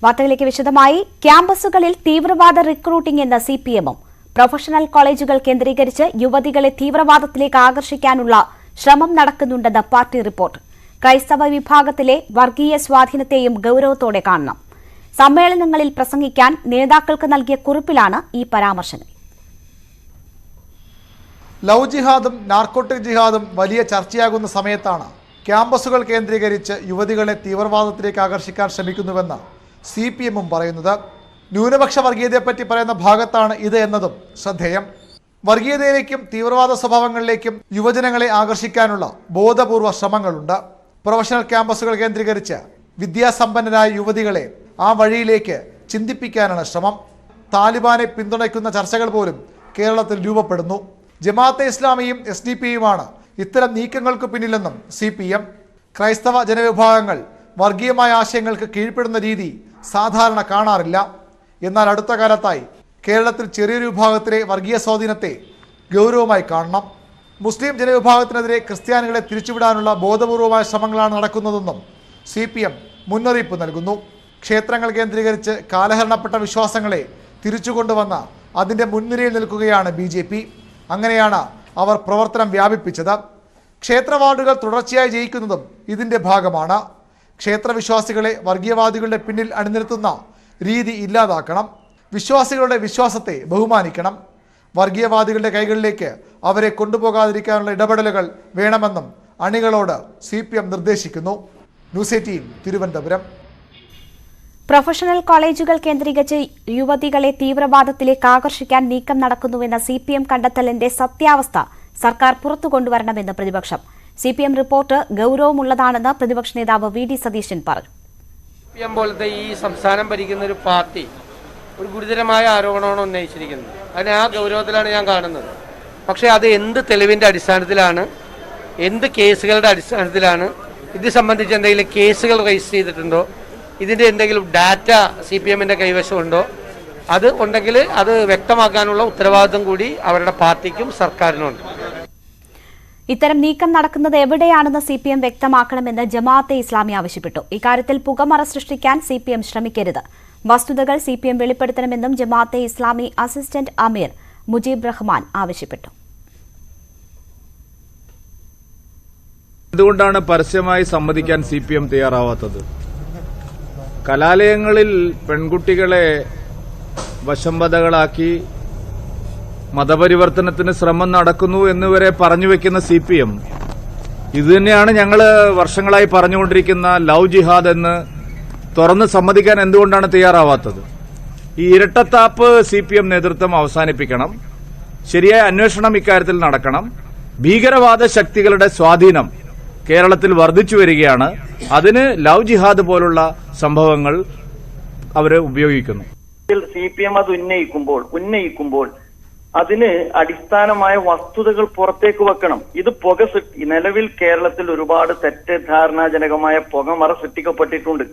വാർത്തകളിലേക്ക് വിശദമായി. ക്യാമ്പസുകളിൽ തീവ്രവാദ റിക്രൂട്ടിംഗ് എന്ന സിപിഎമ്മും പ്രൊഫഷണൽ കോളേജുകൾ കേന്ദ്രീകരിച്ച് യുവതികളെ തീവ്രവാദത്തിലേക്ക് ആകർഷിക്കാനുള്ള ശ്രമം നടക്കുന്നുണ്ടെന്ന് പാർട്ടി റിപ്പോർട്ട്. ക്രൈസ്തവ വിഭാഗത്തിലെ വർഗീയ സ്വാധീനത്തെയും ഗൌരവത്തോടെ കാണണം. സമ്മേളനങ്ങളിൽ പ്രസംഗിക്കാൻ നേതാക്കൾക്ക് നൽകിയ കുറിപ്പിലാണ് ഈ പരാമർശങ്ങൾ. ലവ് ജിഹാദും നാർക്കോട്ടിക് ജിഹാദും വലിയ ചർച്ചയാകുന്ന സമയത്താണ് ക്യാമ്പസുകൾ കേന്ദ്രീകരിച്ച് യുവതികളെ തീവ്രവാദത്തിലേക്ക് ആകർഷിക്കാൻ ശ്രമിക്കുന്നുവെന്ന് സിപിഎമ്മും പറയുന്നത്. ന്യൂനപക്ഷ വർഗീയതയെപ്പറ്റി പറയുന്ന ഭാഗത്താണ് ഇത് എന്നതും ശ്രദ്ധേയം. വർഗീയതയിലേക്കും തീവ്രവാദ സ്വഭാവങ്ങളിലേക്കും യുവജനങ്ങളെ ആകർഷിക്കാനുള്ള ബോധപൂർവ ശ്രമങ്ങളുണ്ട്. പ്രൊഫഷണൽ ക്യാമ്പസുകൾ കേന്ദ്രീകരിച്ച് വിദ്യാസമ്പന്നരായ യുവതികളെ ആ വഴിയിലേക്ക് ചിന്തിപ്പിക്കാനാണ് ശ്രമം. താലിബാനെ പിന്തുണയ്ക്കുന്ന ചർച്ചകൾ പോലും കേരളത്തിൽ രൂപപ്പെടുന്നു. ജമാഅത്തെ ഇസ്ലാമിയും SDP-യുമാണ് ഇത്തരം നീക്കങ്ങൾക്ക് പിന്നിലെന്നും CPM. ക്രൈസ്തവ ജനവിഭാഗങ്ങൾ വർഗീയമായ ആശയങ്ങൾക്ക് കീഴ്പ്പെടുന്ന രീതി സാധാരണ കാണാറില്ല. എന്നാൽ അടുത്ത കാലത്തായി കേരളത്തിൽ ചെറിയൊരു വിഭാഗത്തിലെ വർഗീയ സ്വാധീനത്തെ ഗൗരവമായി കാണണം. മുസ്ലിം ജനവിഭാഗത്തിനെതിരെ ക്രിസ്ത്യാനികളെ തിരിച്ചുവിടാനുള്ള ബോധപൂർവമായ ശ്രമങ്ങളാണ് നടക്കുന്നതെന്നും CPM മുന്നറിയിപ്പ് നൽകുന്നു. ക്ഷേത്രങ്ങൾ കേന്ദ്രീകരിച്ച് കാലഹരണപ്പെട്ട വിശ്വാസങ്ങളെ തിരിച്ചുകൊണ്ടുവന്ന് അതിൻ്റെ മുൻനിരയിൽ നിൽക്കുകയാണ് BJP. അങ്ങനെയാണ് അവർ പ്രവർത്തനം വ്യാപിപ്പിച്ചത്. ക്ഷേത്ര വാർഡുകൾ തുടർച്ചയായി ജയിക്കുന്നതും ഇതിൻ്റെ ഭാഗമാണ്. ക്ഷേത്രവിശ്വാസികളെ വർഗീയവാദികളുടെ പിന്നിൽ അണിനിരത്തുന്ന രീതി ഇല്ലാതാക്കണം. വിശ്വാസികളുടെ വിശ്വാസത്തെ ബഹുമാനിക്കണം. വർഗീയവാദികളുടെ കൈകളിലേക്ക് അവരെ കൊണ്ടുപോകാതിരിക്കാനുള്ള ഇടപെടലുകൾ വേണമെന്നും അണികളോട് CPM നിർദ്ദേശിക്കുന്നു. ന്യൂസ് 18 തിരുവനന്തപുരം. പ്രൊഫഷണൽ കോളേജുകൾ കേന്ദ്രീകരിച്ച് യുവതികളെ തീവ്രവാദത്തിലേക്ക് ആകർഷിക്കാൻ നീക്കം നടക്കുന്നുവെന്ന CPM കണ്ടെത്തലിന്റെ സത്യാവസ്ഥ സർക്കാർ പുറത്തുകൊണ്ടുവരണമെന്ന് പ്രതിപക്ഷം. CPM റിപ്പോർട്ട് ഗൌരവമുള്ളതാണെന്ന് പ്രതിപക്ഷ നേതാവ് VD സതീശൻ പറഞ്ഞു. CPM പോലത്തെ ഈ സംസ്ഥാനം ഭരിക്കുന്ന ഒരു പാർട്ടി ഒരു ഗുരുതരമായ ആരോപണമാണ് ഉന്നയിച്ചിരിക്കുന്നത്. അതിനെ ആ ഗൗരവത്തിലാണ് ഞാൻ കാണുന്നത്. പക്ഷേ അത് എന്ത് തെളിവിൻ്റെ അടിസ്ഥാനത്തിലാണ്, എന്ത് കേസുകളുടെ അടിസ്ഥാനത്തിലാണ്, ഇത് സംബന്ധിച്ച് എന്തെങ്കിലും കേസുകൾ രജിസ്റ്റർ ചെയ്തിട്ടുണ്ടോ, ഇതിൻ്റെ എന്തെങ്കിലും ഡാറ്റ CPM-ന്റെ കൈവശമുണ്ടോ, അത് ഉണ്ടെങ്കിൽ അത് വ്യക്തമാക്കാനുള്ള ഉത്തരവാദിത്വം കൂടി അവരുടെ പാർട്ടിക്കും സർക്കാരിനുമുണ്ട്. ഇത്തരം നീക്കം നടക്കുന്നത് എവിടെയാണെന്ന് CPM വ്യക്തമാക്കണമെന്ന് ജമാഅത്തെ ഇസ്ലാമി ആവശ്യപ്പെട്ടു. ഇക്കാര്യത്തിൽ പുകമറ സൃഷ്ടിക്കാൻ CPM ശ്രമിക്കരുത്. വസ്തുതകൾ CPM വെളിപ്പെടുത്തണമെന്നും ജമാഅത്തെ ഇസ്ലാമി അസിസ്റ്റന്റ് അമീർ മുജീബ് റഹ്മാൻ ആവശ്യപ്പെട്ടു. എന്തുകൊണ്ടാണ് പരസ്യമായി സമ്മതിക്കാൻ CPM തയ്യാറാവാത്തത്? കലാലയങ്ങളിൽ പെൺകുട്ടികളെ വശംവദകളാക്കി മതപരിവർത്തനത്തിന് ശ്രമം നടക്കുന്നു എന്നുവരെ പറഞ്ഞു വെക്കുന്ന CPM ഇതുതന്നെയാണ് ഞങ്ങൾ വർഷങ്ങളായി പറഞ്ഞുകൊണ്ടിരിക്കുന്ന ലവ് ജിഹാദ് എന്ന് തുറന്ന് സമ്മതിക്കാൻ എന്തുകൊണ്ടാണ് തയ്യാറാവാത്തത്? ഈ ഇരട്ടത്താപ്പ് CPM നേതൃത്വം അവസാനിപ്പിക്കണം. ശരിയായ അന്വേഷണം ഇക്കാര്യത്തിൽ നടക്കണം. ഭീകരവാദ ശക്തികളുടെ സ്വാധീനം കേരളത്തിൽ വർദ്ധിച്ചു വരികയാണ്. അതിന് ലവ് ജിഹാദ് പോലുള്ള സംഭവങ്ങൾ അവർ ഉപയോഗിക്കുന്നു. CPM അത് ഉന്നയിക്കുമ്പോൾ അതിന് അടിസ്ഥാനമായ വസ്തുതകൾ പുറത്തേക്ക് വെക്കണം. ഇത് നിലവിൽ കേരളത്തിൽ ഒരുപാട് തെറ്റിദ്ധാരണാജനകമായ പുകമറ സൃഷ്ടിക്കപ്പെട്ടിട്ടുണ്ട്.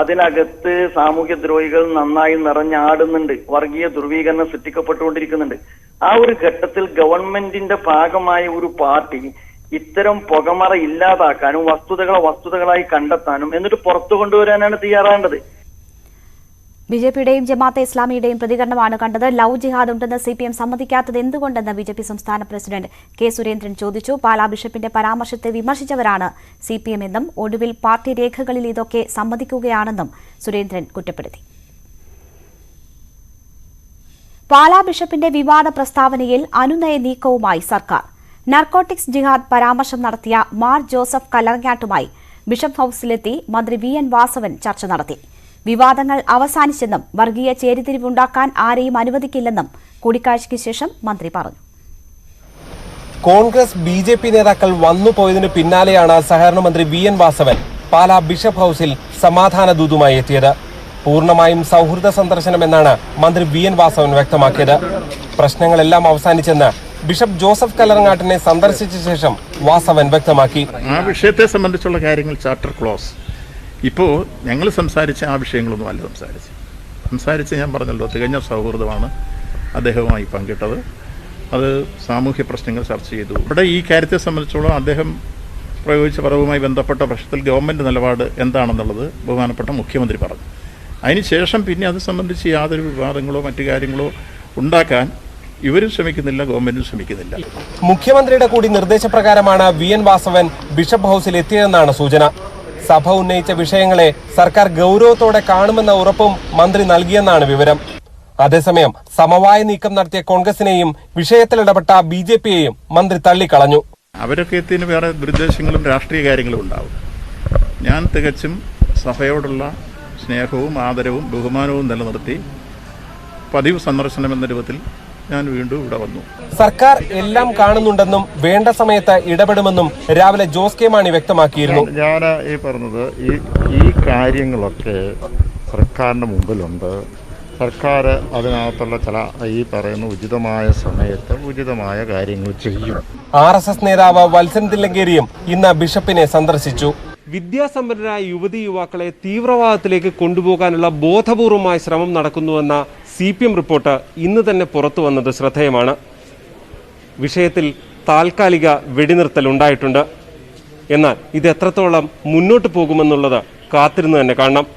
അതിനകത്ത് സാമൂഹ്യ ദ്രോഹികൾ നന്നായി നിറഞ്ഞാടുന്നുണ്ട്. വർഗീയ ധ്രുവീകരണം സൃഷ്ടിക്കപ്പെട്ടുകൊണ്ടിരിക്കുന്നുണ്ട്. ആ ഒരു ഘട്ടത്തിൽ ഗവൺമെന്റിന്റെ ഭാഗമായ ഒരു പാർട്ടി ഇത്തരം പുകമറ ഇല്ലാതാക്കാനും വസ്തുതകളായി കണ്ടെത്താനും എന്നിട്ട് പുറത്തു കൊണ്ടുവരാനാണ് തയ്യാറാകേണ്ടത്. BJP-യുടെയും ജമാഅത്തെ ഇസ്ലാമിയുടെയും പ്രതികരണമാണ് കണ്ടത്. ലവ് ജിഹാദ് ഉണ്ടെന്ന് CPM സമ്മതിക്കാത്തത് എന്തുകൊണ്ടെന്ന് BJP സംസ്ഥാന പ്രസിഡന്റ് K. സുരേന്ദ്രൻ ചോദിച്ചു. പാലാ ബിഷപ്പിന്റെ പരാമർശത്തെ വിമർശിച്ചവരാണ് CPM എന്നും ഒടുവിൽ പാർട്ടി രേഖകളിൽ ഇതൊക്കെ സമ്മതിക്കുകയാണെന്നും സുരേന്ദ്രൻ കുറ്റപ്പെടുത്തി. പാലാ ബിഷപ്പിന്റെ വിവാദ പ്രസ്താവനയിൽ അനുനയ നീക്കവുമായി സർക്കാർ. നാർക്കോട്ടിക്സ് ജിഹാദ് പരാമർശം നടത്തിയ മാർ ജോസഫ് കല്ലറങ്ങാട്ടുമായി ബിഷപ്പ് ഹൌസിലെത്തി മന്ത്രി VN വാസവൻ ചർച്ച നടത്തി. വിവാദങ്ങൾ അവസാനിച്ചെന്നും വർഗീയ ചേരിതിരിവുണ്ടാക്കാൻ ആരെയും അനുവദിക്കില്ലെന്നും കൂടിക്കാഴ്ചയ്ക്ക് ശേഷം മന്ത്രി പറഞ്ഞു. കോൺഗ്രസ് BJP നേതാക്കൾ വന്നുപോയതിനു പിന്നാലെയാണ് സഹകരണ മന്ത്രി VN വാസവൻ പാലാ ബിഷപ്പ് ഹൌസിൽ സമാധാന ദൂതുമായി എത്തിയത്. പൂർണ്ണമായും സൗഹൃദ സന്ദർശനമെന്നാണ് മന്ത്രി VN വാസവൻ വ്യക്തമാക്കിയത്. പ്രശ്നങ്ങളെല്ലാം അവസാനിച്ചെന്ന് ബിഷപ്പ് ജോസഫ് കല്ലറങ്ങാട്ടിനെ സന്ദർശിച്ച ശേഷം വാസവൻ വ്യക്തമാക്കി. ആ വിഷയത്തെ സംബന്ധിച്ചുള്ള കാര്യങ്ങൾ ചാർട്ടർ ക്ലോസ് ഇപ്പോൾ ഞങ്ങൾ സംസാരിച്ച ആ വിഷയങ്ങളൊന്നും അല്ല സംസാരിച്ച് ഞാൻ പറഞ്ഞല്ലോ, തികഞ്ഞ സൗഹൃദമാണ് അദ്ദേഹവുമായി പങ്കിട്ടത്. അത് സാമൂഹ്യ പ്രശ്നങ്ങൾ ചർച്ച ചെയ്തു. ഇവിടെ ഈ കാര്യത്തെ സംബന്ധിച്ചോളം അദ്ദേഹം പ്രയോഗിച്ച പദവുമായി ബന്ധപ്പെട്ട പ്രശ്നത്തിൽ ഗവൺമെൻറ് നിലപാട് എന്താണെന്നുള്ളത് ബഹുമാനപ്പെട്ട മുഖ്യമന്ത്രി പറഞ്ഞു. അതിനുശേഷം പിന്നെ അത് സംബന്ധിച്ച് യാതൊരു വിവാദങ്ങളോ മറ്റു കാര്യങ്ങളോ ഉണ്ടാക്കാൻ ഇവരും ശ്രമിക്കുന്നില്ല, ഗവൺമെന്റും ശ്രമിക്കുന്നില്ല. മുഖ്യമന്ത്രിയുടെ കൂടി നിർദ്ദേശപ്രകാരമാണ് VN വാസവൻ ബിഷപ്പ് ഹൌസിൽ എത്തിയതെന്നാണ് സൂചന. സഭ ഉന്നയിച്ച വിഷയങ്ങളെ സർക്കാർ ഗൗരവത്തോടെ കാണുമെന്ന ഉറപ്പും മന്ത്രി നൽകിയെന്നാണ് വിവരം. അതേസമയം സമവായ നീക്കം നടത്തിയ കോൺഗ്രസിനെയും വിഷയത്തിൽ ഇടപെട്ട BJPയെയും മന്ത്രി തള്ളിക്കളഞ്ഞു. അവരൊക്കെ എത്തിന് വേറെ ദുരുദ്ദേശങ്ങളും രാഷ്ട്രീയ കാര്യങ്ങളും ഉണ്ടാവും. ഞാൻ തികച്ചും സഭയോടുള്ള സ്നേഹവും ആദരവും ബഹുമാനവും നിലനിർത്തി പതിവ് സന്ദർശനം എന്ന രൂപത്തിൽ ഞാൻ വീണ്ടും ഇവിടെ വന്നു. സർക്കാർ എല്ലാം കാണുന്നുണ്ടെന്നും വേണ്ട സമയത്ത് ഇടപെടുമെന്നും രാവിലെ ജോസ് കെ മാണി വ്യക്തമാക്കിയിരുന്നു. ഞാൻ ഈ പറഞ്ഞത് ഈ കാര്യങ്ങളൊക്കെ സർക്കാരിന്റെ മുമ്പിലുണ്ട്. സർക്കാർ അതിനകത്തുള്ള ചില ഈ പറയുന്ന ഉചിതമായ സമയത്ത് ഉചിതമായ കാര്യങ്ങൾ ചെയ്യും. RSS നേതാവ് വത്സൻ തില്ലങ്കേരിയും ഇന്ന് ബിഷപ്പിനെ സന്ദർശിച്ചു. വിദ്യാസമ്പന്നരായ യുവതി യുവാക്കളെ തീവ്രവാദത്തിലേക്ക് കൊണ്ടുപോകാനുള്ള ബോധപൂർവമായ ശ്രമം നടക്കുന്നുവെന്ന CPM റിപ്പോർട്ട് ഇന്ന് തന്നെ പുറത്തു വന്നത് ശ്രദ്ധേയമാണ്. വിഷയത്തിൽ താൽക്കാലിക വെടിനിർത്തൽ ഉണ്ടായിട്ടുണ്ട്. എന്നാൽ ഇത് എത്രത്തോളം മുന്നോട്ട് പോകുമെന്നുള്ളത് കാത്തിരുന്ന് തന്നെ കാണണം.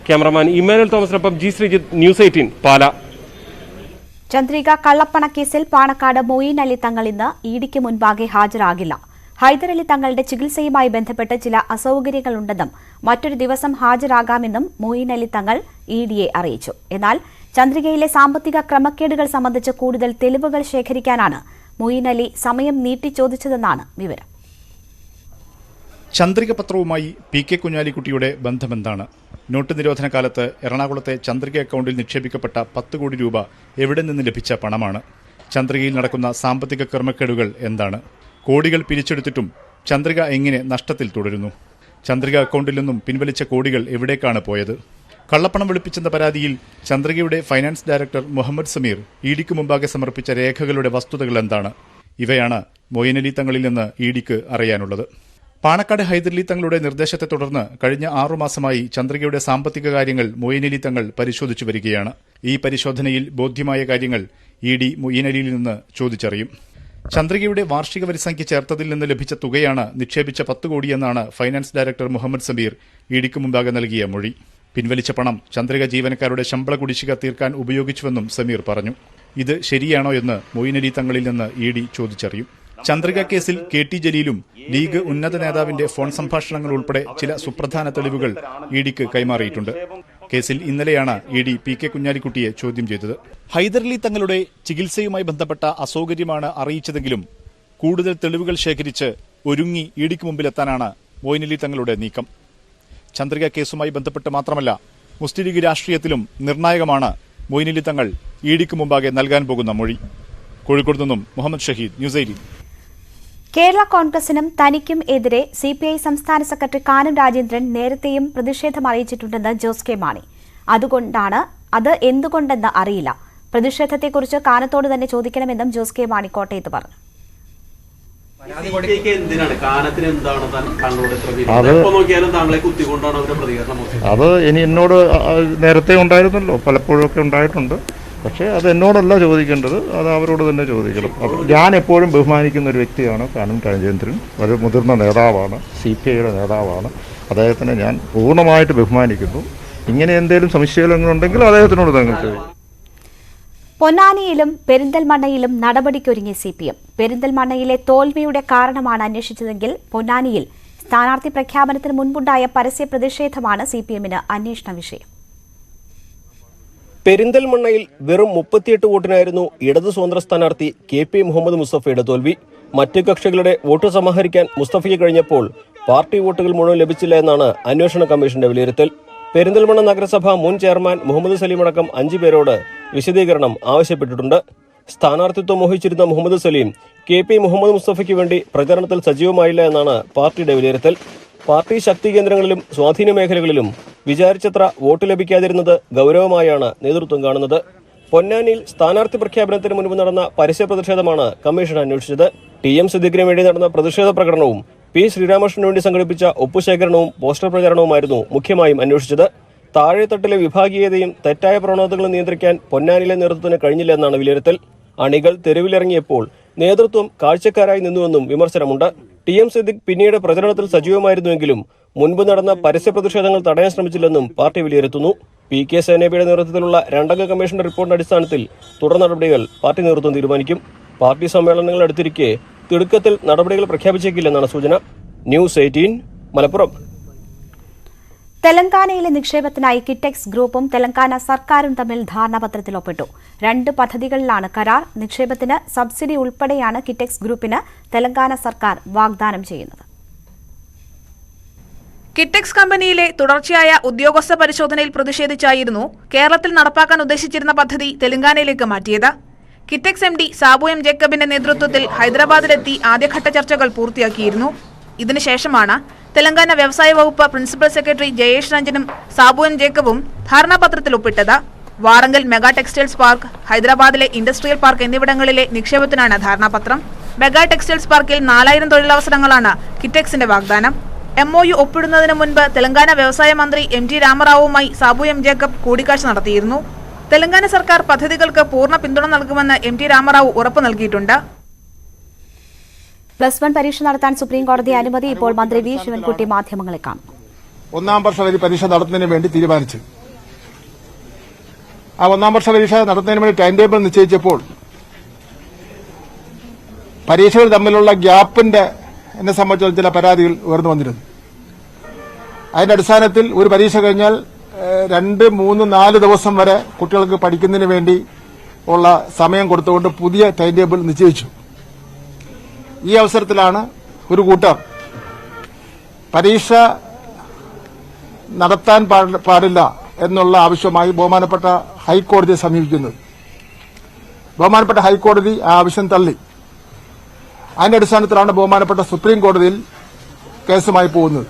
ക്യാമറമാൻ ഇമ്മാനുവൽ തോമസിനൊപ്പം G ശ്രീജിത്ത്, ന്യൂസ് 18 പാല. ചന്ദ്രിക കള്ളപ്പണക്കേസിൽ പാണക്കാട് മൊയ്ൻ അലി തങ്ങൾ ഇന്ന് ഇഡിക്ക് മുൻപാകെ ഹാജരാകില്ല. ഹൈദർ അലി തങ്ങളുടെ ചികിത്സയുമായി ബന്ധപ്പെട്ട് ചില അസൌകര്യങ്ങളുണ്ടെന്നും മറ്റൊരു ദിവസം ഹാജരാകാമെന്നും മൊയ്ൻ അലി തങ്ങൾ ഇഡിയെ അറിയിച്ചു. എന്നാൽ ചന്ദ്രികയിലെ സാമ്പത്തിക ക്രമക്കേടുകൾ സംബന്ധിച്ച് കൂടുതൽ തെളിവുകൾ ശേഖരിക്കാനാണ് മൊയ്ൻ അലി സമയം നീട്ടി ചോദിച്ചതെന്നാണ് വിവരം. Chandrika പത്രവുമായി PK Kunhalikutty ബന്ധമെന്താണ്? നോട്ട് നിരോധന കാലത്ത് എറണാകുളത്തെ ചന്ദ്രിക അക്കൗണ്ടിൽ നിക്ഷേപിക്കപ്പെട്ട 10 കോടി രൂപ എവിടെ നിന്ന് ലഭിച്ച പണമാണ്? ചന്ദ്രികയിൽ നടക്കുന്ന സാമ്പത്തിക ക്രമക്കേടുകൾ എന്താണ്? കോടികൾ പിരിച്ചെടുത്തിട്ടും ചന്ദ്രിക എങ്ങനെ നഷ്ടത്തിൽ തുടരുന്നു? ചന്ദ്രിക അക്കൗണ്ടിൽ നിന്നും പിൻവലിച്ച കോടികൾ എവിടേക്കാണ് പോയത്? കള്ളപ്പണം വെളുപ്പിച്ചെന്ന പരാതിയിൽ ചന്ദ്രികയുടെ ഫൈനാൻസ് ഡയറക്ടർ മുഹമ്മദ് സമീർ ഇഡിക്ക് മുമ്പാകെ സമർപ്പിച്ച രേഖകളുടെ വസ്തുതകൾ എന്താണ്? ഇവയാണ് മൊയ്ൻ അലി തങ്ങളിൽ നിന്ന് ഇഡിക്ക് അറിയാനുള്ളത്. പാണക്കാട് ഹൈദരലി തങ്ങളുടെ നിർദ്ദേശത്തെ തുടർന്ന് കഴിഞ്ഞ 6 മാസമായി ചന്ദ്രികയുടെ സാമ്പത്തിക കാര്യങ്ങൾ മൊയ്ൻ അലി തങ്ങൾ പരിശോധിച്ചു വരികയാണ്. ഈ പരിശോധനയിൽ ബോധ്യമായ കാര്യങ്ങൾ ഇഡി മൊയ്ൻ അലിയിൽ നിന്ന് ചോദിച്ചറിയും. ചന്ദ്രികയുടെ വാർഷിക വരിസംഖ്യ ചേർത്തതിൽ നിന്ന് ലഭിച്ച തുകയാണ് നിക്ഷേപിച്ച 10 കോടിയെന്നാണ് ഫൈനാൻസ് ഡയറക്ടർ മുഹമ്മദ് സമീർ ഇഡിക്ക് മുമ്പാകെ നൽകിയ മൊഴി. പിൻവലിച്ച പണം ചന്ദ്രിക ജീവനക്കാരുടെ ശമ്പള കുടിശ്ശിക തീർക്കാൻ ഉപയോഗിച്ചുവെന്നും സമീർ പറഞ്ഞു. ഇത് ശരിയാണോ എന്ന് മൊയ്ൻ അലി തങ്ങളിൽ നിന്ന് ഇഡി ചോദിച്ചറിയും. ചന്ദ്രിക കേസിൽ KT ജലീലും ലീഗ് ഉന്നത നേതാവിന്റെ ഫോൺ സംഭാഷണങ്ങൾ ഉൾപ്പെടെ ചില സുപ്രധാന തെളിവുകൾ ഇഡിക്ക് കൈമാറിയിട്ടുണ്ട്. കേസിൽ ഇന്നലെയാണ് ഇഡി PK കുഞ്ഞാലിക്കുട്ടിയെ ചോദ്യം ചെയ്തത്. ഹൈദരലി തങ്ങളുടെ ചികിത്സയുമായി ബന്ധപ്പെട്ട അസൗകര്യമാണ് അറിയിച്ചതെങ്കിലും കൂടുതൽ തെളിവുകൾ ശേഖരിച്ച് ഒരുങ്ങി ഇഡിക്ക് മുമ്പിലെത്താനാണ് മൊയ്ൻ അലി തങ്ങളുടെ നീക്കം. ചന്ദ്രിക കേസുമായി ബന്ധപ്പെട്ട് മാത്രമല്ല, മുസ്ലിം ലീഗ് രാഷ്ട്രീയത്തിലും നിർണായകമാണ് മൊയ്ൻ അലി തങ്ങൾ ഇഡിക്ക് മുമ്പാകെ നൽകാൻ പോകുന്ന മൊഴി. കോഴിക്കോട് നിന്നും മുഹമ്മദ് ഷഹീദ്, ന്യൂസ് 18. കേരള കോൺഗ്രസിനും തനിക്കും എതിരെ CPI സംസ്ഥാന സെക്രട്ടറി കാനം രാജേന്ദ്രൻ നേരത്തെയും പ്രതിഷേധം അറിയിച്ചിട്ടുണ്ടെന്ന് ജോസ് കെ മാണി. അത് എന്തുകൊണ്ടെന്ന് അറിയില്ല. പ്രതിഷേധത്തെക്കുറിച്ച് കാനത്തോട് തന്നെ ചോദിക്കണമെന്നും ജോസ് കെ മാണി കോട്ടയത്ത് പറഞ്ഞു. അത് ഇനി എന്നോട് നേരത്തെ ഉണ്ടായിരുന്നല്ലോ, പലപ്പോഴും ഒക്കെ ഉണ്ടായിട്ടുണ്ട്. പക്ഷേ അത് എന്നോടല്ല ചോദിക്കേണ്ടത്, അത് അവരോട് തന്നെ ചോദിക്കണം. ഞാൻ എപ്പോഴും ബഹുമാനിക്കുന്ന ഒരു വ്യക്തിയാണ് കാനം രാജേന്ദ്രൻ. ഒരു മുതിർന്ന നേതാവാണ്, CPIയുടെ നേതാവാണ്. അദ്ദേഹത്തിനെ ഞാൻ പൂർണ്ണമായിട്ട് ബഹുമാനിക്കുന്നു. ഇങ്ങനെ എന്തെങ്കിലും സംശയങ്ങളുണ്ടെങ്കിൽ അദ്ദേഹത്തിനോട് തന്നെ ചോദിക്കും. പൊന്നാനിയിലും പെരിന്തൽമണ്ണയിലും നടപടിക്കൊരുങ്ങി CPM. പെരിന്തൽമണ്ണയിലെ തോൽവിയുടെ കാരണമാണ് അന്വേഷിച്ചതെങ്കിൽ പൊന്നാനിയിൽ സ്ഥാനാർത്ഥി പ്രഖ്യാപനത്തിന് മുൻപുണ്ടായ പരസ്യ പ്രതിഷേധമാണ് CPMന് അന്വേഷണ വിഷയം. പെരിന്തൽമണ്ണയിൽ വെറും 38 വോട്ടിനായിരുന്നു ഇടതു സ്വതന്ത്ര സ്ഥാനാർത്ഥി KP മുഹമ്മദ് മുസ്തഫയുടെ തോൽവി. മറ്റ് കക്ഷികളുടെ വോട്ട് സമാഹരിക്കാൻ മുസ്തഫയ്ക്ക് കഴിഞ്ഞപ്പോൾ പാർട്ടി വോട്ടുകൾ മുഴുവൻ ലഭിച്ചില്ല എന്നാണ് അന്വേഷണ കമ്മീഷന്റെ വിലയിരുത്തൽ. പെരിന്തൽമണ്ണ നഗരസഭ മുൻ ചെയർമാൻ മുഹമ്മദ് സലീം അടക്കം 5 പേരോട് വിശദീകരണം ആവശ്യപ്പെട്ടിട്ടുണ്ട്. സ്ഥാനാർത്ഥിത്വം മോഹിച്ചിരുന്ന മുഹമ്മദ് സലീം KP മുഹമ്മദ് മുസ്തഫയ്ക്ക് വേണ്ടി പ്രചരണത്തിൽ സജീവമായില്ല എന്നാണ് പാർട്ടിയുടെ വിലയിരുത്തൽ. പാർട്ടി ശക്തി കേന്ദ്രങ്ങളിലും സ്വാധീന മേഖലകളിലും വിചാരിച്ചത്ര വോട്ട് ലഭിക്കാതിരുന്നത് ഗൗരവമായാണ് നേതൃത്വം കാണുന്നത്. പൊന്നാനിയിൽ സ്ഥാനാർത്ഥി പ്രഖ്യാപനത്തിന് മുൻപ് നടന്ന പരസ്യ പ്രതിഷേധമാണ് കമ്മീഷൻ അന്വേഷിച്ചത്. TM സിദ്ദിഖിന് വേണ്ടി നടന്ന പ്രതിഷേധ പ്രകടനവും P ശ്രീരാമകൃഷ്ണന് വേണ്ടി സംഘടിപ്പിച്ച ഒപ്പുശേഖരണവും പോസ്റ്റർ പ്രചാരണവുമായിരുന്നു മുഖ്യമായും അന്വേഷിച്ചത്. താഴെത്തട്ടിലെ വിഭാഗീയതയും തെറ്റായ പ്രവണതകളും നിയന്ത്രിക്കാൻ പൊന്നാനിയിലെ നേതൃത്വത്തിന് കഴിഞ്ഞില്ലെന്നാണ് വിലയിരുത്തൽ. അണികൾ തെരുവിലിറങ്ങിയപ്പോൾ നേതൃത്വം കാഴ്ചക്കാരായി നിന്നുവെന്നും വിമർശനമുണ്ട്. TM സിദ്ദിഖ് പിന്നീട് പ്രചരണത്തിൽ സജീവമായിരുന്നുവെങ്കിലും മുൻപ് നടന്ന പരസ്യ പ്രതിഷേധങ്ങൾ തടയാൻ ശ്രമിച്ചില്ലെന്നും പാർട്ടി വിലയിരുത്തുന്നു. PK സേനയുടെ നേതൃത്വത്തിലുള്ള 2-അംഗ കമ്മീഷന്റെ റിപ്പോർട്ടിന്റെ അടിസ്ഥാനത്തിൽ തുടർ നടപടികൾ പാർട്ടി നേതൃത്വം തീരുമാനിക്കും. പാർട്ടി സമ്മേളനങ്ങൾ അടുത്തിരിക്കെ തിടുക്കത്തിൽ നടപടികൾ പ്രഖ്യാപിച്ചേക്കില്ലെന്നാണ് സൂചന. ന്യൂസ് 18 മലപ്പുറം. തെലങ്കാനയിലെ നിക്ഷേപത്തിനായി കിറ്റെക്സ് ഗ്രൂപ്പും തെലങ്കാന സർക്കാരും തമ്മിൽ ധാരണാപത്രത്തിൽ ഒപ്പിട്ടു. 2 പദ്ധതികളിലാണ് കരാർ. നിക്ഷേപത്തിന് സബ്സിഡി ഉൾപ്പെടെയാണ് കിറ്റെക്സ് ഗ്രൂപ്പിന് തെലങ്കാന സർക്കാർ വാഗ്ദാനം ചെയ്യുന്നത്. കിറ്റെക്സ് കമ്പനിയിലെ തുടർച്ചയായ ഉദ്യോഗസ്ഥ പരിശോധനയിൽ പ്രതിഷേധിച്ചായിരുന്നു കേരളത്തിൽ നടപ്പാക്കാൻ ഉദ്ദേശിച്ചിരുന്ന പദ്ധതി തെലങ്കാനയിലേക്ക് മാറ്റിയത്. കിറ്റെക്സ് MD സാബു M ജേക്കബിന്റെ നേതൃത്വത്തിൽ ഹൈദരാബാദിലെത്തി ആദ്യഘട്ട ചർച്ചകൾ പൂർത്തിയാക്കിയിരുന്നു. ഇതിനുശേഷമാണ് തെലങ്കാന വ്യവസായ വകുപ്പ് പ്രിൻസിപ്പൽ സെക്രട്ടറി ജയേഷ് രഞ്ജനും സാബു M ജേക്കബും ധാരണാപത്രത്തിൽ ഒപ്പിട്ടത്. വാറങ്കൽ മെഗാ ടെക്സ്റ്റൈൽസ് പാർക്ക്, ഹൈദരാബാദിലെ ഇൻഡസ്ട്രിയൽ പാർക്ക് എന്നിവിടങ്ങളിലെ നിക്ഷേപത്തിനാണ് ധാരണാപത്രം. മെഗാ ടെക്സ്റ്റൈൽസ് പാർക്കിൽ 4000 തൊഴിലവസരങ്ങളാണ് കിറ്റെക്സിന്റെ വാഗ്ദാനം. MOU ഒപ്പിടുന്നതിന് മുൻപ് തെലങ്കാന വ്യവസായ മന്ത്രി MT രാമറാവുമായി സാബു M ജേക്കബ് കൂടിക്കാഴ്ച നടത്തിയിരുന്നു. തെലങ്കാന സർക്കാർ പദ്ധതികൾക്ക് പൂർണ്ണ പിന്തുണ നൽകുമെന്ന് MT രാമറാവു ഉറപ്പു നൽകിയിട്ടുണ്ട്. +1 പരീക്ഷ നടത്താൻ സുപ്രീംകോടതി അനുമതി. ഇപ്പോൾ മന്ത്രി വി ശിവൻകുട്ടി മാധ്യമങ്ങളെ കാണും. 1-ാം വർഷ പരീക്ഷ നടത്തുന്നതിന് വേണ്ടി തീരുമാനിച്ചു. ആ 1-ാം വർഷ പരീക്ഷ നടത്തുന്നതിന് വേണ്ടി ടൈം ടേബിൾ നിശ്ചയിച്ചപ്പോൾ പരീക്ഷകൾ തമ്മിലുള്ള ഗ്യാപ്പിന്റെ എന്നെ സംബന്ധിച്ചുള്ള ചില പരാതികൾ ഉയർന്നു വന്നിരുന്നു. അതിന്റെ അടിസ്ഥാനത്തിൽ ഒരു പരീക്ഷ കഴിഞ്ഞാൽ 2, 3, 4 ദിവസം വരെ കുട്ടികൾക്ക് പഠിക്കുന്നതിന് വേണ്ടി ഉള്ള സമയം കൊടുത്തുകൊണ്ട് പുതിയ ടൈം ടേബിൾ നിശ്ചയിച്ചു. ഈ അവസരത്തിലാണ് ഒരു കൂട്ടർ പരീക്ഷ നടത്താൻ പാടില്ല എന്നുള്ള ആവശ്യമായി ബഹുമാനപ്പെട്ട ഹൈക്കോടതിയെ സമീപിക്കുന്നത്. ബഹുമാനപ്പെട്ട ഹൈക്കോടതി ആ ആവശ്യം തള്ളി. അതിന്റെ അടിസ്ഥാനത്തിലാണ് ബഹുമാനപ്പെട്ട സുപ്രീം കോടതിയിൽ കേസുമായി പോകുന്നത്.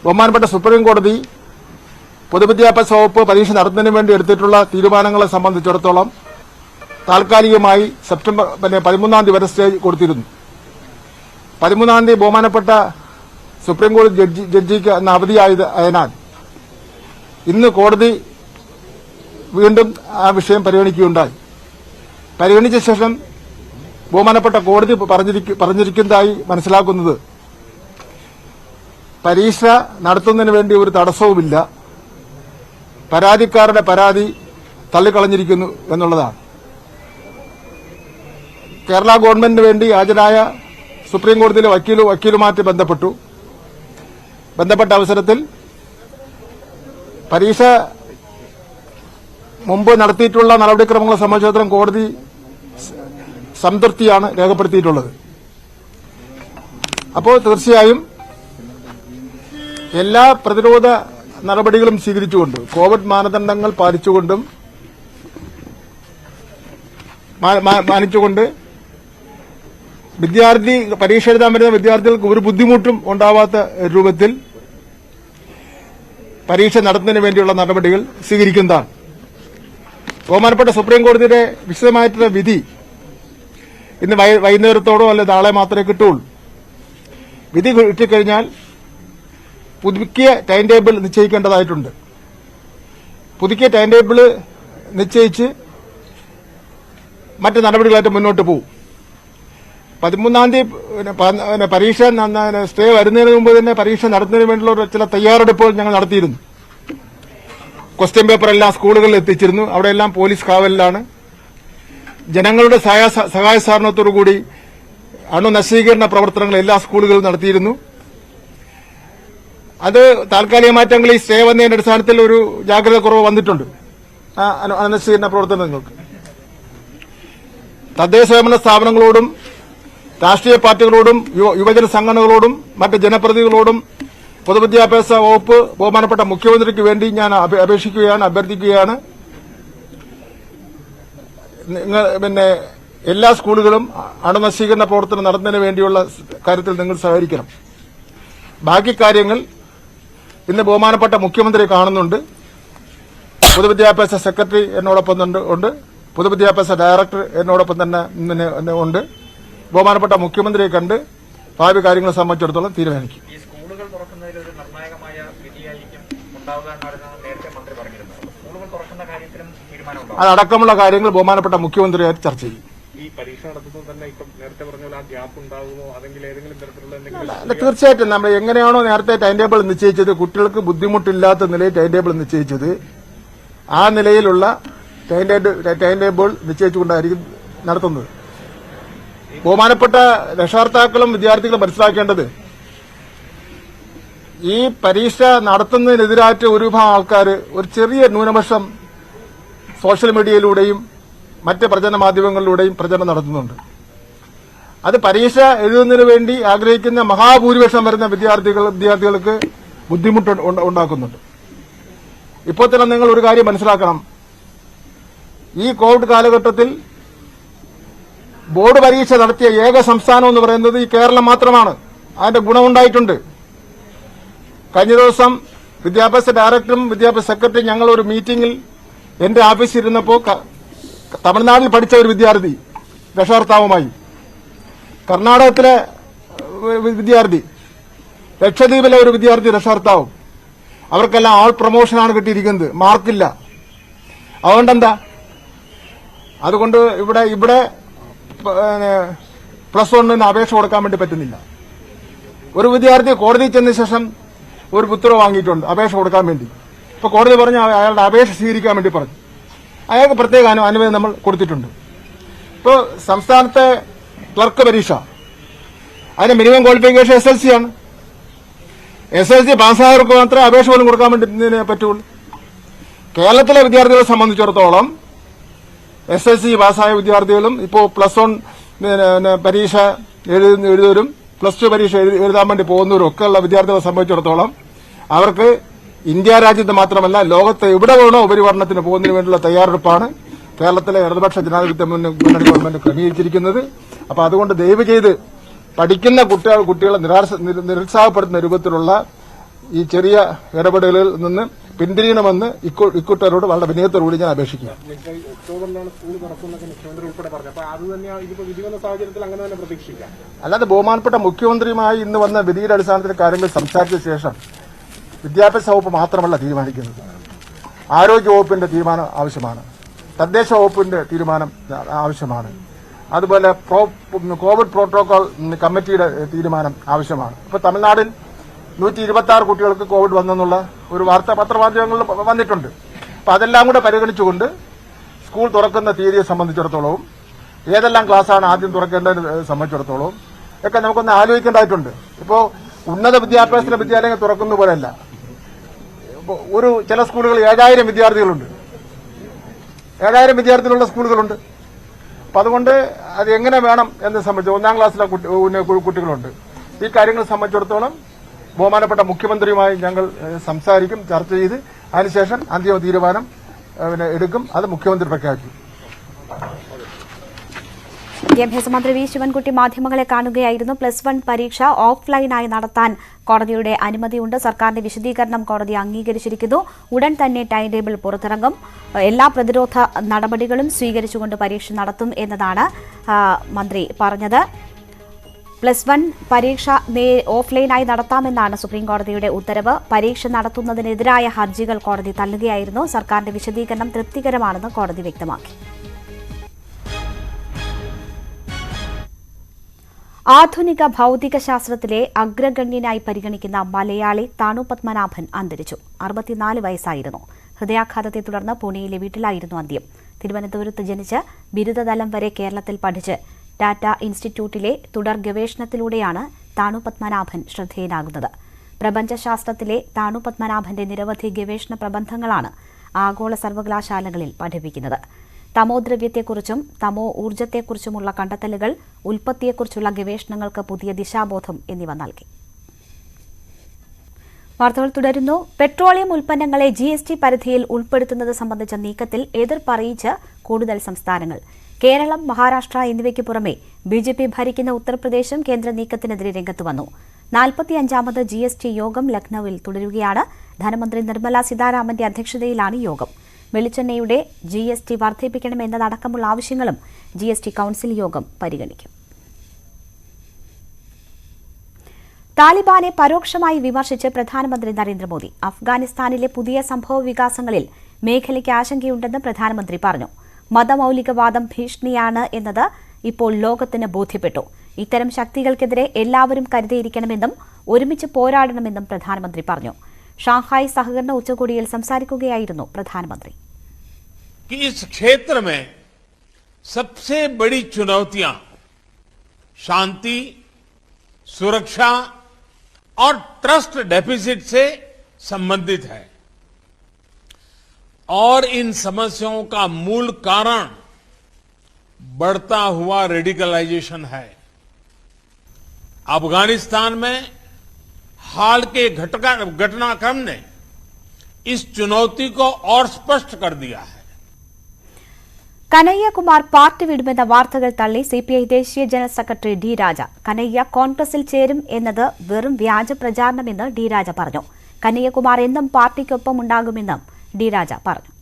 ബഹുമാനപ്പെട്ട സുപ്രീം കോടതി പൊതുവിദ്യാഭ്യാസ വകുപ്പ് പരീക്ഷ നടത്തുന്നതിന് വേണ്ടി എടുത്തിട്ടുള്ള തീരുമാനങ്ങളെ സംബന്ധിച്ചിടത്തോളം താൽക്കാലികമായി സെപ്റ്റംബർ 13-ാം തീയതി വരെ സ്റ്റേ കൊടുത്തിരുന്നു. 13-ാം തീയതി ബഹുമാനപ്പെട്ട സുപ്രീം കോടതി ജഡ്ജിക്ക് അന്ന് അവധിയായതിനാൽ ഇന്ന് കോടതി വീണ്ടും ആ വിഷയം പരിഗണിക്കുകയുണ്ടായി. പരിഗണിച്ച ശേഷം ബഹുമാനപ്പെട്ട കോടതി പറഞ്ഞിരിക്കുന്നതായി മനസ്സിലാക്കുന്നത് പരീക്ഷ നടത്തുന്നതിന് വേണ്ടി ഒരു തടസ്സവുമില്ല, പരാതിക്കാരുടെ പരാതി തള്ളിക്കളഞ്ഞിരിക്കുന്നു എന്നുള്ളതാണ്. കേരള ഗവൺമെന്റിന് വേണ്ടി ഹാജരായ സുപ്രീം കോടതിയിലെ വക്കീലുമായിട്ട് ബന്ധപ്പെട്ട അവസരത്തിൽ പരീക്ഷ മുമ്പ് നടത്തിയിട്ടുള്ള നടപടിക്രമങ്ങളെ സംബന്ധിച്ചിടത്തോളം കോടതി സംതൃപ്തിയാണ് രേഖപ്പെടുത്തിയിട്ടുള്ളത്. അപ്പോൾ തീർച്ചയായും എല്ലാ പ്രതിരോധ നടപടികളും സ്വീകരിച്ചുകൊണ്ട് കോവിഡ് മാനദണ്ഡങ്ങൾ മാനിച്ചുകൊണ്ട് പരീക്ഷ എഴുതാൻ വരുന്ന വിദ്യാർത്ഥികൾക്ക് ഒരു ബുദ്ധിമുട്ടും ഉണ്ടാവാത്ത രൂപത്തിൽ പരീക്ഷ നടത്തുന്നതിന് വേണ്ടിയുള്ള നടപടികൾ സ്വീകരിക്കുന്നതാണ്. ബഹുമാനപ്പെട്ട സുപ്രീം കോടതിയുടെ വിശദമായിട്ടുള്ള വിധി ഇന്ന് വൈകുന്നേരത്തോടോ അല്ലെ നാളെ മാത്രമേ കിട്ടുള്ളൂ. വിധി കിട്ടിക്കഴിഞ്ഞാൽ പുതുക്കിയ ടൈം ടേബിൾ നിശ്ചയിക്കേണ്ടതായിട്ടുണ്ട്. പുതുക്കിയ ടൈം ടേബിൾ നിശ്ചയിച്ച് മറ്റ് നടപടികളായിട്ട് മുന്നോട്ട് പോകും. 13-ാം തീയതി പരീക്ഷ സ്റ്റേ വരുന്നതിന് മുമ്പ് തന്നെ പരീക്ഷ നടത്തുന്നതിന് വേണ്ടിയുള്ള ചില തയ്യാറെടുപ്പുകൾ ഞങ്ങൾ നടത്തിയിരുന്നു. ക്വസ്റ്റ്യൻ പേപ്പർ എല്ലാം സ്കൂളുകളിൽ എത്തിച്ചിരുന്നു. അവിടെയെല്ലാം പോലീസ് കാവലിലാണ്. ജനങ്ങളുടെ സഹായ സഹകരണത്തോടുകൂടി അണുനശീകരണ പ്രവർത്തനങ്ങൾ എല്ലാ സ്കൂളുകളിലും നടത്തിയിരുന്നു. അത് താൽക്കാലിക മാറ്റങ്ങളിൽ സ്റ്റേ വന്നതിന്റെ അടിസ്ഥാനത്തിൽ ഒരു ജാഗ്രത കുറവ് വന്നിട്ടുണ്ട്. അണുനശീകരണ പ്രവർത്തനങ്ങൾക്ക് തദ്ദേശ സ്വയംഭരണ സ്ഥാപനങ്ങളോടും രാഷ്ട്രീയ പാർട്ടികളോടും യുവജന സംഘടനകളോടും മറ്റ് ജനപ്രതിനിധികളോടും പൊതുവിദ്യാഭ്യാസ വകുപ്പ് ബഹുമാനപ്പെട്ട മുഖ്യമന്ത്രിക്ക് വേണ്ടി ഞാൻ അഭ്യർത്ഥിക്കുകയാണ്. എല്ലാ സ്കൂളുകളും അണുനശീകരണ പ്രവർത്തനം നടത്തുന്നതിന് വേണ്ടിയുള്ള കാര്യത്തിൽ നിങ്ങൾ സഹകരിക്കണം. ബാക്കി കാര്യങ്ങൾ ഇന്ന് ബഹുമാനപ്പെട്ട മുഖ്യമന്ത്രി കാണുന്നുണ്ട്. പൊതുവിദ്യാഭ്യാസ സെക്രട്ടറി എന്നോടൊപ്പം ഉണ്ട്. പൊതുവിദ്യാഭ്യാസ ഡയറക്ടർ എന്നോടൊപ്പം തന്നെ ഉണ്ട്. ബഹുമാനപ്പെട്ട മുഖ്യമന്ത്രിയെ കണ്ട് ഭാവി കാര്യങ്ങളെ സംബന്ധിച്ചിടത്തോളം തീരുമാനിക്കും. ഈ സ്കൂളുകൾ തുറക്കുന്നതിൽ ഒരു നിർണായകമായ വിധിയായിരിക്കും ഉണ്ടാവുക എന്നാണ് നേരത്തെ മന്ത്രി പറഞ്ഞിരുന്നത്. സ്കൂളുകൾ തുറക്കുന്ന കാര്യത്തിലും തീരുമാനമുണ്ടാവും. അതടക്കമുള്ള കാര്യങ്ങൾ ബഹുമാനപ്പെട്ട മുഖ്യമന്ത്രിയായിട്ട് ചർച്ച ചെയ്യും. ഈ പരീക്ഷ നടത്തുന്നത് തന്നെ ഇപ്പം നേരത്തെ പറഞ്ഞ പോലെ ആ ഗ്യാപ്പ് ഉണ്ടാകുമോ, അല്ലെങ്കിൽ ഏതെങ്കിലും തരത്തിലുള്ള എന്തെങ്കിലും? തീർച്ചയായിട്ടും നമ്മൾ എങ്ങനെയാണോ നേരത്തെ ടൈം ടേബിൾ നിശ്ചയിച്ചത്, കുട്ടികൾക്ക് ബുദ്ധിമുട്ടില്ലാത്ത നിലയിൽ ടൈം ടേബിൾ നിശ്ചയിച്ചത്, ആ നിലയിലുള്ള ടൈം ടേബിൾ നിശ്ചയിച്ചുകൊണ്ടായിരിക്കും നടത്തുന്നത്. ബഹുമാനപ്പെട്ട രക്ഷകർത്താക്കളും വിദ്യാർത്ഥികളും മനസ്സിലാക്കേണ്ടത്, ഈ പരീക്ഷ നടത്തുന്നതിനെതിരായിട്ട് ഒരു വിഭാഗം ആൾക്കാർ ഒരു ചെറിയ ന്യൂനപക്ഷം സോഷ്യൽ മീഡിയയിലൂടെയും മറ്റ് പ്രചരണ മാധ്യമങ്ങളിലൂടെയും പ്രചരണം നടത്തുന്നുണ്ട്. അത് പരീക്ഷ എഴുതുന്നതിന് വേണ്ടി ആഗ്രഹിക്കുന്ന മഹാഭൂരിപക്ഷം വരുന്ന വിദ്യാർത്ഥികൾക്ക് ബുദ്ധിമുട്ട് ഉണ്ടാക്കുന്നുണ്ട്. ഇപ്പോൾ തന്നെ നിങ്ങൾ ഒരു കാര്യം മനസ്സിലാക്കണം, ഈ കോവിഡ് കാലഘട്ടത്തിൽ ബോർഡ് പരീക്ഷ നടത്തിയ ഏക സംസ്ഥാനം എന്ന് പറയുന്നത് ഈ കേരളം മാത്രമാണ്. അതിന്റെ ഗുണമുണ്ടായിട്ടുണ്ട്. കഴിഞ്ഞ ദിവസം വിദ്യാഭ്യാസ ഡയറക്ടറും വിദ്യാഭ്യാസ സെക്രട്ടറിയും ഞങ്ങൾ ഒരു മീറ്റിംഗിൽ എന്റെ ഓഫീസിൽ ഇരുന്നപ്പോൾ തമിഴ്നാട്ടിൽ പഠിച്ച ഒരു വിദ്യാർത്ഥി രക്ഷകർത്താവുമായി, കർണാടകത്തിലെ വിദ്യാർത്ഥി, ലക്ഷദ്വീപിലെ ഒരു വിദ്യാർത്ഥി രക്ഷകർത്താവും, അവർക്കെല്ലാം ആൾ പ്രൊമോഷനാണ് കിട്ടിയിരിക്കുന്നത്, മാർക്കില്ല. അതുകൊണ്ടെന്താ? അതുകൊണ്ട് ഇവിടെ +1 അപേക്ഷ കൊടുക്കാൻ വേണ്ടി പറ്റുന്നില്ല. ഒരു വിദ്യാർത്ഥി കോടതിയിൽ ചെന്ന ശേഷം ഒരു ഉത്തരവ് വാങ്ങിയിട്ടുണ്ട് അപേക്ഷ കൊടുക്കാൻ വേണ്ടി. ഇപ്പൊ കോടതി പറഞ്ഞ് അയാളുടെ അപേക്ഷ സ്വീകരിക്കാൻ വേണ്ടി പറഞ്ഞു. അയാൾക്ക് പ്രത്യേക അനുമതി നമ്മൾ കൊടുത്തിട്ടുണ്ട്. ഇപ്പോൾ സംസ്ഥാനത്തെ ക്ലർക്ക് പരീക്ഷ, അതിന് മിനിമം ക്വാളിഫിക്കേഷൻ SLC ആണ്. SLC പാസ്സായവർക്ക് മാത്രമേ അപേക്ഷ പോലും കൊടുക്കാൻ വേണ്ടി പറ്റുള്ളൂ. കേരളത്തിലെ വിദ്യാർത്ഥികളെ സംബന്ധിച്ചിടത്തോളം SLC പാസ്സായ വിദ്യാർത്ഥികളും ഇപ്പോൾ +1 പരീക്ഷ എഴുതുന്നവരും +2 പരീക്ഷ എഴുതാൻ വേണ്ടി പോകുന്നവരും ഒക്കെയുള്ള വിദ്യാർത്ഥികളെ സംബന്ധിച്ചിടത്തോളം അവർക്ക് ഇന്ത്യ രാജ്യത്ത് മാത്രമല്ല ലോകത്ത് എവിടെ വേണോ ഉപരിപഠനത്തിന് പോകുന്നതിന് വേണ്ടിയുള്ള തയ്യാറെടുപ്പാണ് കേരളത്തിലെ ഇടതുപക്ഷ ജനാധിപത്യ മുന്നണി ഗവൺമെന്റ് ക്രമീകരിച്ചിരിക്കുന്നത്. അപ്പൊ അതുകൊണ്ട് ദയവ് ചെയ്ത് പഠിക്കുന്ന കുട്ടികളെ നിരുത്സാഹപ്പെടുത്തുന്ന രൂപത്തിലുള്ള ഈ ചെറിയ ഇടപെടലുകളിൽ നിന്ന് പിന്തിരിയണമെന്ന് ഇക്കൂട്ടരോട് വളരെ വിനയത്തോടുകൂടി ഞാൻ അപേക്ഷിക്കുന്നു. ഒക്ടോബറിലാണ് സ്കൂൾ തുറക്കുന്നതൊക്കെ മുഖ്യമന്ത്രി ഉൾപ്പെടെ പറഞ്ഞു. അപ്പൊ അത് തന്നെയാണ് ഇതിപ്പോ വിധി വന്ന സാഹചര്യത്തിൽ അങ്ങനെ തന്നെ പ്രതീക്ഷിക്കാം. അല്ലാതെ ബഹുമാനപ്പെട്ട മുഖ്യമന്ത്രിയുമായി ഇന്ന് വന്ന വിധിയുടെ അടിസ്ഥാനത്തിൽ കാര്യങ്ങൾ സംസാരിച്ച ശേഷം വിദ്യാഭ്യാസ വകുപ്പ് മാത്രമല്ല തീരുമാനിക്കുന്നത്, ആരോഗ്യ വകുപ്പിന്റെ തീരുമാനം ആവശ്യമാണ്, തദ്ദേശ വകുപ്പിന്റെ തീരുമാനം ആവശ്യമാണ്, അതുപോലെ കോവിഡ് പ്രോട്ടോകോൾ കമ്മിറ്റിയുടെ തീരുമാനം ആവശ്യമാണ്. ഇപ്പൊ തമിഴ്നാടിൽ 126 കുട്ടികൾക്ക് കോവിഡ് വന്നെന്നുള്ള ഒരു വാർത്ത പത്രമാധ്യമങ്ങളിൽ വന്നിട്ടുണ്ട്. അപ്പൊ അതെല്ലാം കൂടെ പരിഗണിച്ചുകൊണ്ട് സ്കൂൾ തുറക്കുന്ന തീയതിയെ സംബന്ധിച്ചിടത്തോളവും ഏതെല്ലാം ക്ലാസ്സാണ് ആദ്യം തുറക്കേണ്ടതിനെ സംബന്ധിച്ചിടത്തോളവും ഒക്കെ നമുക്കൊന്ന് ആലോചിക്കേണ്ടതായിട്ടുണ്ട്. ഇപ്പോൾ ഉന്നത വിദ്യാഭ്യാസ വിദ്യാലയങ്ങൾ തുറക്കുന്ന പോലെയല്ല. ഒരു ചില സ്കൂളുകൾ 7000 വിദ്യാർത്ഥികളുണ്ട്, 7000 വിദ്യാർത്ഥികളുള്ള സ്കൂളുകളുണ്ട്. അപ്പൊ അതുകൊണ്ട് അത് എങ്ങനെ വേണം എന്ന് സംബന്ധിച്ച് 1ാം ക്ലാസ്സിലെ കുട്ടികളുണ്ട്. ഈ കാര്യങ്ങൾ സംബന്ധിച്ചിടത്തോളം ബഹുമാനപ്പെട്ട മുഖ്യമന്ത്രിയുമായി ഞങ്ങൾ സംസാരിക്കും, ചർച്ച ചെയ്ത് അതിനുശേഷം അന്തിമ തീരുമാനം എടുക്കും. അത് മുഖ്യമന്ത്രി പ്രഖ്യാപിക്കും. വിദ്യാഭ്യാസ മന്ത്രി വി ശിവൻകുട്ടി മാധ്യമങ്ങളെ കാണുകയായിരുന്നു. +1 പരീക്ഷ ഓഫ്ലൈനായി നടത്താൻ കോടതിയുടെ അനുമതിയുണ്ട്. സർക്കാരിന്റെ വിശദീകരണം കോടതി അംഗീകരിച്ചിരിക്കുന്നു. ഉടൻ തന്നെ ടൈം ടേബിൾ പുറത്തിറങ്ങും. എല്ലാ പ്രതിരോധ നടപടികളും സ്വീകരിച്ചുകൊണ്ട് പരീക്ഷ നടത്തും എന്നതാണ് മന്ത്രി പറഞ്ഞത്. +1 പരീക്ഷ ഓഫ്ലൈനായി നടത്താമെന്നാണ് സുപ്രീംകോടതിയുടെ ഉത്തരവ്. പരീക്ഷ നടത്തുന്നതിനെതിരായ ഹർജികൾ കോടതി തള്ളുകയായിരുന്നു. സർക്കാരിന്റെ വിശദീകരണം തൃപ്തികരമാണെന്ന് കോടതി വ്യക്തമാക്കി. ആധുനിക ഭൌതിക ശാസ്ത്രത്തിലെ അഗ്രഗണ്യനായി പരിഗണിക്കുന്ന മലയാളി താണു പത്മനാഭൻ അന്തരിച്ചു. 64 വയസ്സായിരുന്നു. ഹൃദയാഘാതത്തെ തുടർന്ന് പൂനെയിലെ വീട്ടിലായിരുന്നു അന്ത്യം. തിരുവനന്തപുരത്ത് ജനിച്ച് ബിരുദതലം വരെ കേരളത്തിൽ പഠിച്ച് ടാറ്റ ഇൻസ്റ്റിറ്റ്യൂട്ടിലെ തുടർ ഗവേഷണത്തിലൂടെയാണ് താണു പത്മനാഭൻ ശ്രദ്ധേയനാകുന്നത്. പ്രപഞ്ചശാസ്ത്രത്തിലെ താണു പത്മനാഭന്റെ നിരവധി ഗവേഷണ പ്രബന്ധങ്ങളാണ് ആഗോള സർവകലാശാലകളിൽ പഠിപ്പിക്കുന്നത്. തമോദ്രവ്യത്തെക്കുറിച്ചും തമോ ഊർജ്ജത്തെക്കുറിച്ചുമുള്ള കണ്ടെത്തലുകൾ, ഉൽപ്പത്തിയെക്കുറിച്ചുള്ള ഗവേഷണങ്ങൾക്ക് പുതിയ ദിശാബോധം എന്നിവ നൽകി. വാർത്തകൾ തുടരുന്നു. പെട്രോളിയം ഉൽപ്പന്നങ്ങളെ GST പരിധിയിൽ ഉൾപ്പെടുത്തുന്നത് സംബന്ധിച്ച നീക്കത്തിൽ എതിർപ്പറിയിച്ച് കൂടുതൽ സംസ്ഥാനങ്ങൾ. കേരളം, മഹാരാഷ്ട്ര എന്നിവയ്ക്ക് പുറമെ BJP ഭരിക്കുന്ന ഉത്തർപ്രദേശും കേന്ദ്ര നീക്കത്തിനെതിരെ രംഗത്ത് വന്നു. 45ാമത് GST യോഗം ലക്നൌവിൽ തുടരുകയാണ്. ധനമന്ത്രി നിർമ്മല സീതാരാമന്റെ അധ്യക്ഷതയിലാണ് യോഗം. വെളിച്ചെണ്ണയുടെ GST വർദ്ധിപ്പിക്കണമെന്നതടക്കമുള്ള ആവശ്യങ്ങളും GST കൌൺസിൽ യോഗം പരിഗണിക്കും. താലിബാനെ പരോക്ഷമായി വിമർശിച്ച് പ്രധാനമന്ത്രി നരേന്ദ്രമോദി. അഫ്ഗാനിസ്ഥാനിലെ പുതിയ സംഭവ വികാസങ്ങളിൽ മേഖലയ്ക്ക് ആശങ്കയുണ്ടെന്ന് പ്രധാനമന്ത്രി പറഞ്ഞു. മതമൌലികവാദം ഭീഷണിയാണ് എന്നത് ഇപ്പോൾ ലോകത്തിന് ബോധ്യപ്പെട്ടു. ഇത്തരം ശക്തികൾക്കെതിരെ എല്ലാവരും കരുതിയിരിക്കണമെന്നും ഒരുമിച്ച് പോരാടണമെന്നും പ്രധാനമന്ത്രി പറഞ്ഞു. ഷാങ്ഹായ് സഹകരണ ഉച്ചകോടിയിൽ സംസാരിക്കുകയായിരുന്നു പ്രധാനമന്ത്രി. इस क्षेत्र में सबसे बड़ी चुनौतियां शांति, सुरक्षा और ट्रस्ट डेफिसिट से संबंधित है और इन समस्याओं का मूल कारण बढ़ता हुआ रेडिकलाइजेशन है. अफगानिस्तान में हाल के घटनाक्रम ने इस चुनौती को और स्पष्ट कर दिया है. കനയ്യകുമാർ പാർട്ടി വിടുമെന്ന വാർത്തകൾ തള്ളി സിപിഐ ദേശീയ ജനറൽ സെക്രട്ടറി ഡി രാജ. കനയ്യ കോൺഗ്രസിൽ ചേരും എന്നത് വെറും വ്യാജ പ്രചാരണമെന്ന് ഡി രാജ പറഞ്ഞു. കനയ്യകുമാർ എന്നും പാർട്ടിക്കൊപ്പം ഉണ്ടാകുമെന്നും ഡി രാജ പറഞ്ഞു.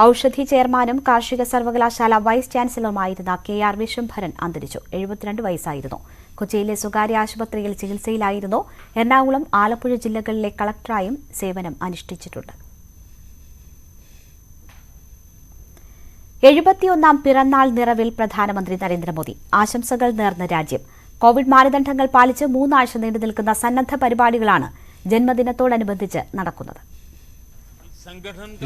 ഔഷധി ചെയർമാനും കാർഷിക സർവകലാശാല വൈസ് ചാൻസലറുമായിരുന്ന KR വിശ്വംഭരൻ അന്തരിച്ചു. 72 വയസ്സായിരുന്നു. കൊച്ചിയിലെ സ്വകാര്യ ആശുപത്രിയിൽ ചികിത്സയിലായിരുന്നു. എറണാകുളം, ആലപ്പുഴ ജില്ലകളിലെ കളക്ടറായും സേവനം അനുഷ്ഠിച്ചിട്ടുണ്ട്. 71ാം പിറന്നാൾ നിറവിൽ പ്രധാനമന്ത്രി നരേന്ദ്രമോദി. ആശംസകൾ നേർന്ന രാജ്യം. കോവിഡ് മാനദണ്ഡങ്ങൾ പാലിച്ച് 3 ആഴ്ച നീണ്ടുനിൽക്കുന്ന സന്നദ്ധ പരിപാടികളാണ് ജന്മദിനത്തോടനുബന്ധിച്ച് നടക്കുന്നത്.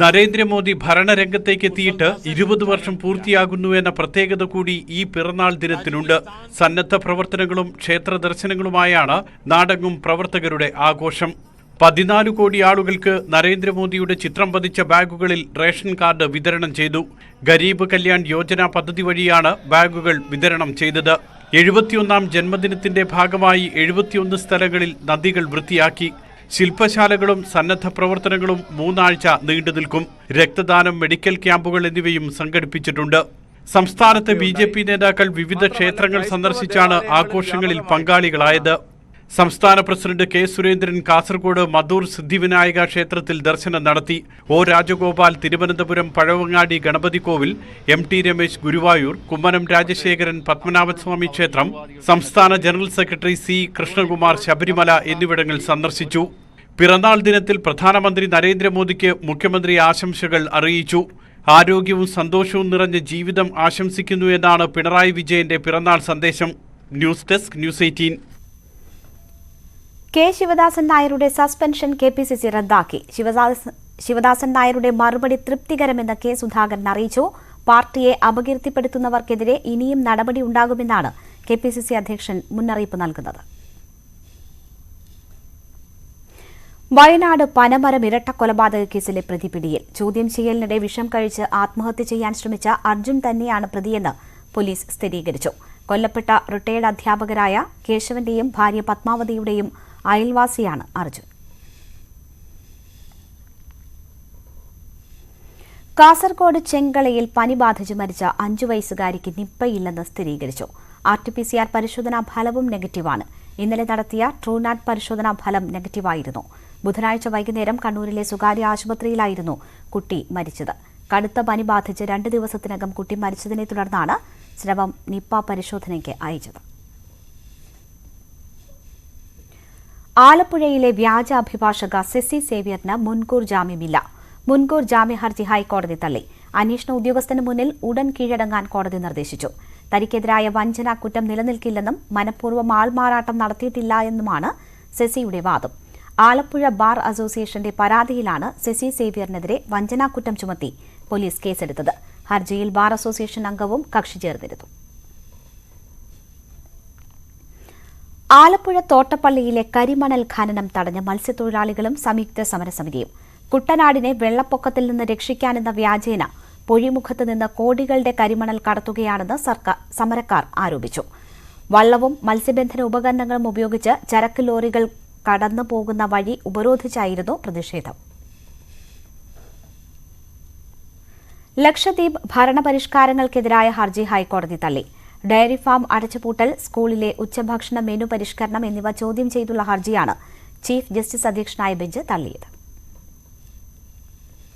നരേന്ദ്രമോദി ഭരണരംഗത്തേക്ക് എത്തിയിട്ട് 20 വർഷം പൂർത്തിയാകുന്നു എന്ന പ്രത്യേകത കൂടി ഈ പിറന്നാൾ ദിനത്തിനുണ്ട്. സന്നദ്ധ പ്രവർത്തനങ്ങളും ക്ഷേത്ര ദർശനങ്ങളുമായാണ് നാടെങ്ങും പ്രവർത്തകരുടെ ആഘോഷം. 14 കോടി ആളുകൾക്ക് നരേന്ദ്രമോദിയുടെ ചിത്രം പതിച്ച ബാഗുകളിൽ റേഷൻ കാർഡ് വിതരണം ചെയ്തു. ഗരീബ് കല്യാൺ യോജന പദ്ധതി വഴിയാണ് ബാഗുകൾ വിതരണം ചെയ്തത്. 71ാം ജന്മദിനത്തിന്റെ ഭാഗമായി 71 സ്ഥലങ്ങളിൽ നദികൾ വൃത്തിയാക്കി. ശില്പശാലകളും സന്നദ്ധ പ്രവർത്തനങ്ങളും 3 ആഴ്ച നീണ്ടുനിൽക്കും. രക്തദാനം, മെഡിക്കൽ ക്യാമ്പുകൾ എന്നിവയും സംഘടിപ്പിച്ചിട്ടുണ്ട്. സംസ്ഥാനത്തെ BJP നേതാക്കൾ വിവിധ ക്ഷേത്രങ്ങൾ സന്ദർശിച്ചാണ് ആഘോഷങ്ങളിൽ പങ്കാളികളായത്. സംസ്ഥാന പ്രസിഡന്റ് K. സുരേന്ദ്രൻ കാസർഗോഡ് മധൂർ സിദ്ധിവിനായക ക്ഷേത്രത്തിൽ ദർശനം നടത്തി. O. രാജഗോപാൽ തിരുവനന്തപുരം പഴവങ്ങാടി ഗണപതി കോവിൽ, MT രമേശ് ഗുരുവായൂർ, കുമ്മനം രാജശേഖരൻ പത്മനാഭസ്വാമി ക്ഷേത്രം, സംസ്ഥാന general secretary C. Krishnakumar Sabarimala എന്നിവിടങ്ങൾ സന്ദർശിച്ചു. പിറന്നാൾ ദിനത്തിൽ പ്രധാനമന്ത്രി നരേന്ദ്രമോദിക്ക് മുഖ്യമന്ത്രി ആശംസകൾ അറിയിച്ചു. ആരോഗ്യവും സന്തോഷവും നിറഞ്ഞ ജീവിതം ആശംസിക്കുന്നു എന്നാണ് പിണറായി വിജയന്റെ പിറന്നാൾ സന്ദേശം. News desk, news 18. K. Sivadasan നായരുടെ സസ്പെൻഷൻ KPCC റദ്ദാക്കി. ശിവദാസൻ നായരുടെ മറുപടി തൃപ്തികരമെന്ന് K. സുധാകരൻ അറിയിച്ചു. പാർട്ടിയെ അപകീർത്തിപ്പെടുത്തുന്നവർക്കെതിരെ ഇനിയും നടപടി ഉണ്ടാകുമെന്നാണ് KPCC അധ്യക്ഷൻ മുന്നറിയിപ്പ് നൽകുന്നത്. വയനാട് പനമരം ഇരട്ടക്കൊലപാതക കേസിലെ പ്രതി പിടിയിൽ. ചോദ്യം ചെയ്യലിനിടെ വിഷം കഴിച്ച് ആത്മഹത്യ ചെയ്യാൻ ശ്രമിച്ച അർജുൻ തന്നെയാണ് പ്രതിയെന്ന് പോലീസ് സ്ഥിരീകരിച്ചു. കൊല്ലപ്പെട്ട റിട്ടയർഡ് അധ്യാപകരായ കേശവന്റെയും ഭാര്യ പത്മാവതിയുടെയും അയൽവാസിയാണ് അർജുൻ. കാസർഗോഡ് ചെങ്കളയിൽ പനി ബാധിച്ച് മരിച്ച 5 വയസ്സുകാരിക്ക് നിപ്പയില്ലെന്ന് സ്ഥിരീകരിച്ചു. RT-PCR പരിശോധനാ ഫലവും നെഗറ്റീവാണ്. ഇന്നലെ നടത്തിയ ട്രൂനാറ്റ് പരിശോധനാ ഫലം നെഗറ്റീവായിരുന്നു. ബുധനാഴ്ച വൈകുന്നേരം കണ്ണൂരിലെ സ്വകാര്യ ആശുപത്രിയിലായിരുന്നു കുട്ടി മരിച്ചത്. കടുത്ത പനി ബാധിച്ച് 2 ദിവസത്തിനകം കുട്ടി മരിച്ചതിനെ തുടർന്നാണ് സ്രവം നിപ്പ പരിശോധനയ്ക്ക് അയച്ചത്. ആലപ്പുഴയിലെ വ്യാജ അഭിഭാഷക സെസി സേവ്യറിന് മുൻകൂർ ജാമ്യമില്ല. മുൻകൂർ ജാമ്യ ഹർജി ഹൈക്കോടതി തള്ളി. അന്വേഷണ ഉദ്യോഗസ്ഥന് മുന്നിൽ ഉടൻ കീഴടങ്ങാൻ കോടതി നിർദ്ദേശിച്ചു. തനിക്കെതിരായ വഞ്ചനാ കുറ്റം നിലനിൽക്കില്ലെന്നും മനഃപൂർവ്വം ആൾമാറാട്ടം നടത്തിയിട്ടില്ല എന്നുമാണ് സെസിയുടെ വാദം. ആലപ്പുഴ ബാർ അസോസിയേഷന്റെ പരാതിയിലാണ് സെസി സേവ്യറിനെതിരെ വഞ്ചനാക്കുറ്റം ചുമത്തി പോലീസ് കേസെടുത്തത്. ഹർജിയിൽ ബാർ അസോസിയേഷൻ അംഗവും കക്ഷി ചേർന്നിരുന്നു. ആലപ്പുഴ തോട്ടപ്പള്ളിയിലെ കരിമണൽ ഖനനം തടഞ്ഞ മത്സ്യത്തൊഴിലാളികളും സംയുക്ത സമരസമിതിയും. കുട്ടനാടിനെ വെള്ളപ്പൊക്കത്തിൽ നിന്ന് രക്ഷിക്കാനെന്ന വ്യാജേന പൊഴിമുഖത്ത് നിന്ന് കോടികളുടെ കരിമണൽ കടത്തുകയാണെന്ന് സമരക്കാർ ആരോപിച്ചു. വള്ളവും മത്സ്യബന്ധന ഉപകരണങ്ങളും ഉപയോഗിച്ച് ചരക്ക് ലോറികൾ കടന്നു പോകുന്ന വഴി ഉപരോധിച്ചായിരുന്നു പ്രതിഷേധം. ലക്ഷദ്വീപ് ഭരണപരിഷ്കാരങ്ങൾക്കെതിരായ ഹർജി ഹൈക്കോടതി തള്ളി. ഡയറി ഫാം അടച്ചുപൂട്ടൽ, സ്കൂളിലെ ഉച്ചഭക്ഷണ മെനു പരിഷ്കരണം എന്നിവ ചോദ്യം ചെയ്തുള്ള ഹർജിയാണ് ചീഫ് ജസ്റ്റിസ് അധ്യക്ഷനായ ബെഞ്ച് തള്ളിയത്.